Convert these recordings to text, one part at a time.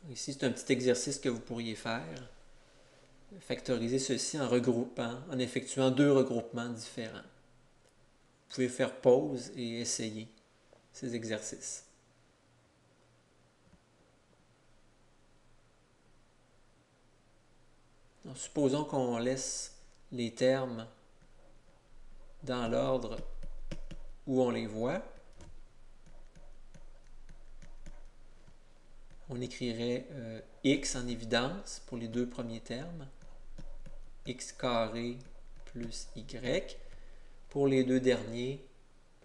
Ici, c'est un petit exercice que vous pourriez faire. Factoriser ceci en regroupant, en effectuant deux regroupements différents. Vous pouvez faire pause et essayer ces exercices. Donc, supposons qu'on laisse les termes dans l'ordre où on les voit. On écrirait x en évidence pour les deux premiers termes, x carré plus y. Pour les deux derniers,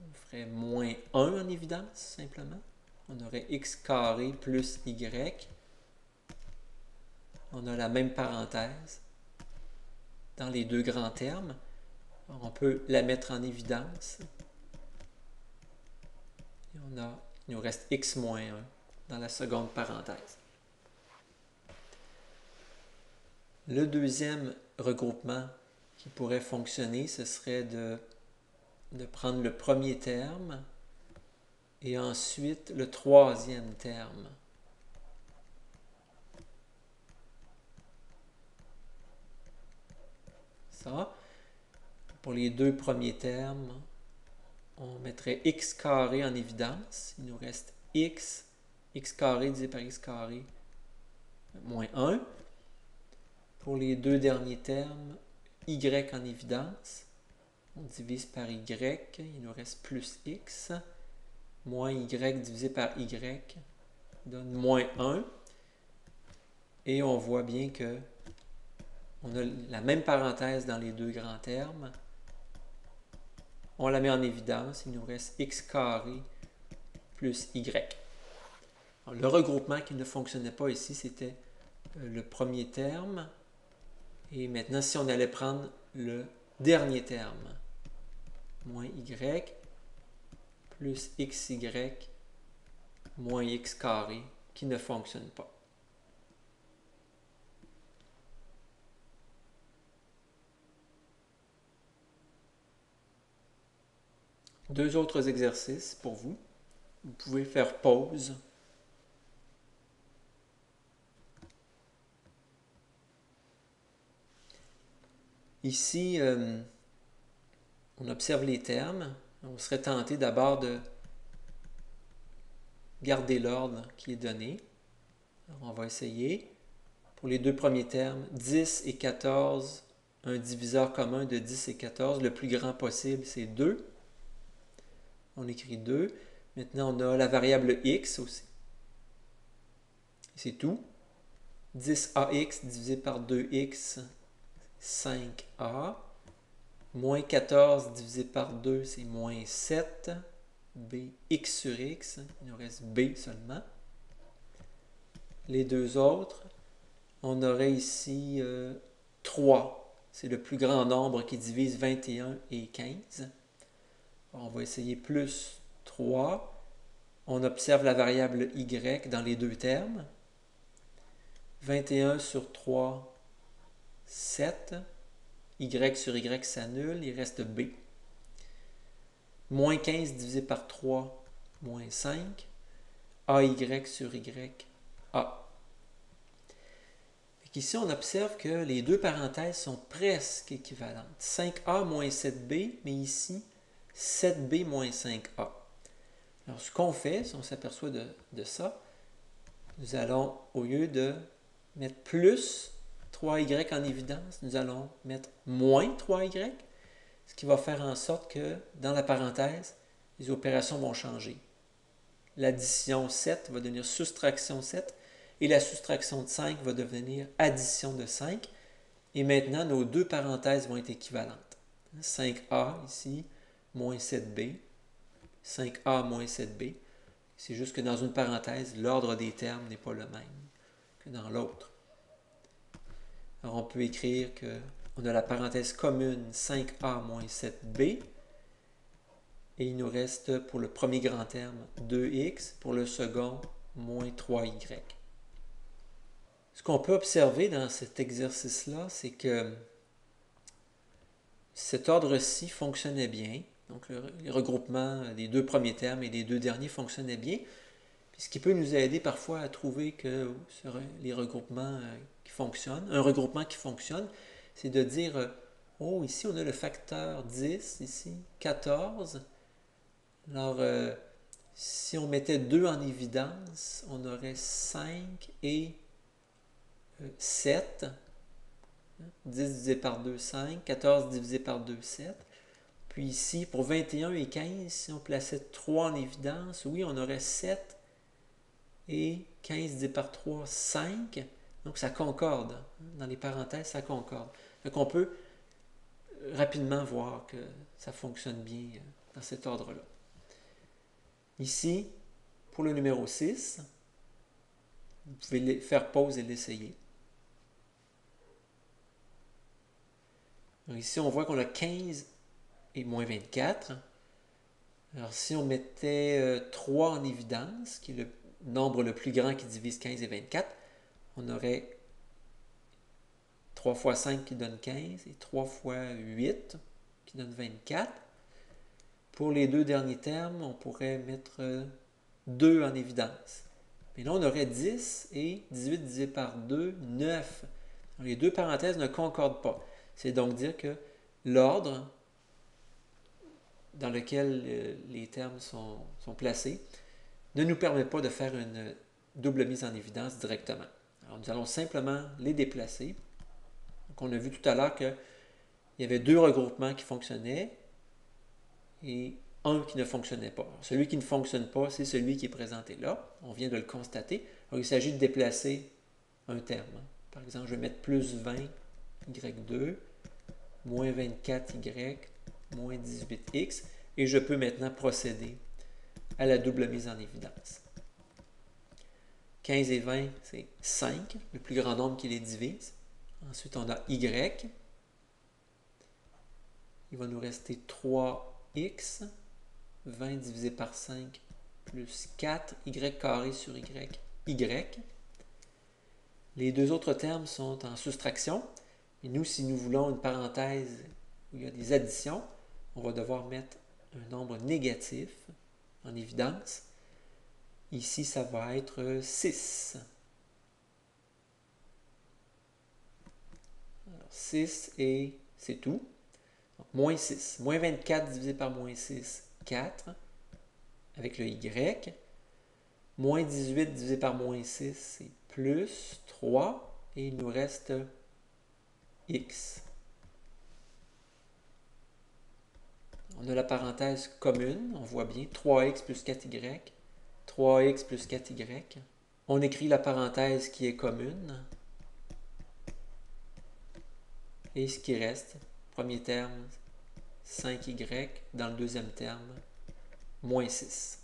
on ferait moins 1 en évidence, simplement. On aurait x carré plus y. On a la même parenthèse dans les deux grands termes. Alors, on peut la mettre en évidence. Et il nous reste x moins 1 dans la seconde parenthèse. Le deuxième regroupement qui pourrait fonctionner, ce serait de prendre le premier terme et ensuite le troisième terme. Ça, pour les deux premiers termes, on mettrait x carré en évidence. Il nous reste x carré divisé par x carré moins 1. Pour les deux derniers termes, y en évidence. On divise par y, il nous reste plus x. Moins y divisé par y donne moins 1. Et on voit bien que on a la même parenthèse dans les deux grands termes. On la met en évidence, il nous reste x carré plus y. Alors, le regroupement qui ne fonctionnait pas ici, c'était le premier terme. Et maintenant, si on allait prendre le dernier terme, moins y plus xy moins x carré, qui ne fonctionne pas. Deux autres exercices pour vous. Vous pouvez faire pause. Ici, on observe les termes. On serait tenté d'abord de garder l'ordre qui est donné. Alors, on va essayer. Pour les deux premiers termes, 10 et 14, un diviseur commun de 10 et 14. Le plus grand possible, c'est 2. On écrit 2. Maintenant, on a la variable x aussi. C'est tout. 10ax divisé par 2x, 5a. Moins 14 divisé par 2, c'est moins 7. Bx sur x, il nous reste b seulement. Les deux autres, on aurait ici 3. C'est le plus grand nombre qui divise 21 et 15. On va essayer plus 3. On observe la variable y dans les deux termes. 21 sur 3, 7. Y sur y s'annule, il reste b. Moins 15 divisé par 3, moins 5. AY sur y, A. Ici, on observe que les deux parenthèses sont presque équivalentes. 5A moins 7B, mais ici, 7B moins 5A. Alors, ce qu'on fait, si on s'aperçoit de ça, nous allons, au lieu de mettre plus 3Y en évidence, nous allons mettre moins 3Y, ce qui va faire en sorte que, dans la parenthèse, les opérations vont changer. L'addition 7 va devenir soustraction 7, et la soustraction de 5 va devenir addition de 5. Et maintenant, nos deux parenthèses vont être équivalentes. 5A ici, moins 7B. 5A moins 7B. C'est juste que dans une parenthèse, l'ordre des termes n'est pas le même que dans l'autre. Alors, on peut écrire qu'on a la parenthèse commune 5A moins 7B. Et il nous reste pour le premier grand terme 2x, pour le second, moins 3y. Ce qu'on peut observer dans cet exercice-là, c'est que cet ordre-ci fonctionnait bien. Donc, le regroupement des deux premiers termes et des deux derniers fonctionnait bien. Puis ce qui peut nous aider parfois à trouver que sur les regroupements qui fonctionnent, un regroupement qui fonctionne, c'est de dire, oh, ici on a le facteur 10, ici 14. Alors, si on mettait 2 en évidence, on aurait 5 et 7. 10 divisé par 2, 5. 14 divisé par 2, 7. Puis ici, pour 21 et 15, si on plaçait 3 en évidence, oui, on aurait 7 et 15 divisé par 3, 5. Donc ça concorde. Dans les parenthèses, ça concorde. Donc on peut rapidement voir que ça fonctionne bien dans cet ordre-là. Ici, pour le numéro 6, vous pouvez faire pause et l'essayer. Ici, on voit qu'on a 15 et moins 24. Alors, si on mettait 3 en évidence, qui est le nombre le plus grand qui divise 15 et 24, on aurait 3 fois 5 qui donne 15 et 3 fois 8 qui donne 24. Pour les deux derniers termes, on pourrait mettre 2 en évidence. Mais là, on aurait 10 et 18 divisé par 2, 9. Alors, les deux parenthèses ne concordent pas. C'est donc dire que l'ordre dans lequel les termes sont placés ne nous permet pas de faire une double mise en évidence directement. Alors, nous allons simplement les déplacer. Donc, on a vu tout à l'heure qu'il y avait 2 regroupements qui fonctionnaient et un qui ne fonctionnait pas. Alors, celui qui ne fonctionne pas, c'est celui qui est présenté là. On vient de le constater. Alors, il s'agit de déplacer un terme. Par exemple, je vais mettre plus 20, y2, moins 24y, moins 18x, et je peux maintenant procéder à la double mise en évidence. 15 et 20, c'est 5, le plus grand nombre qui les divise. Ensuite, on a y. Il va nous rester 3x, 20 divisé par 5 plus 4, y carré sur y. Les deux autres termes sont en soustraction. Et nous, si nous voulons une parenthèse où il y a des additions, on va devoir mettre un nombre négatif en évidence. Ici, ça va être 6. Alors, 6 et c'est tout. Donc, moins 6. Moins 24 divisé par moins 6, 4. Avec le y. Moins 18 divisé par moins 6, c'est plus 3. Et il nous reste x. On a la parenthèse commune, on voit bien, 3x plus 4y, 3x plus 4y. On écrit la parenthèse qui est commune. Et ce qui reste, premier terme, 5y, dans le deuxième terme, moins 6.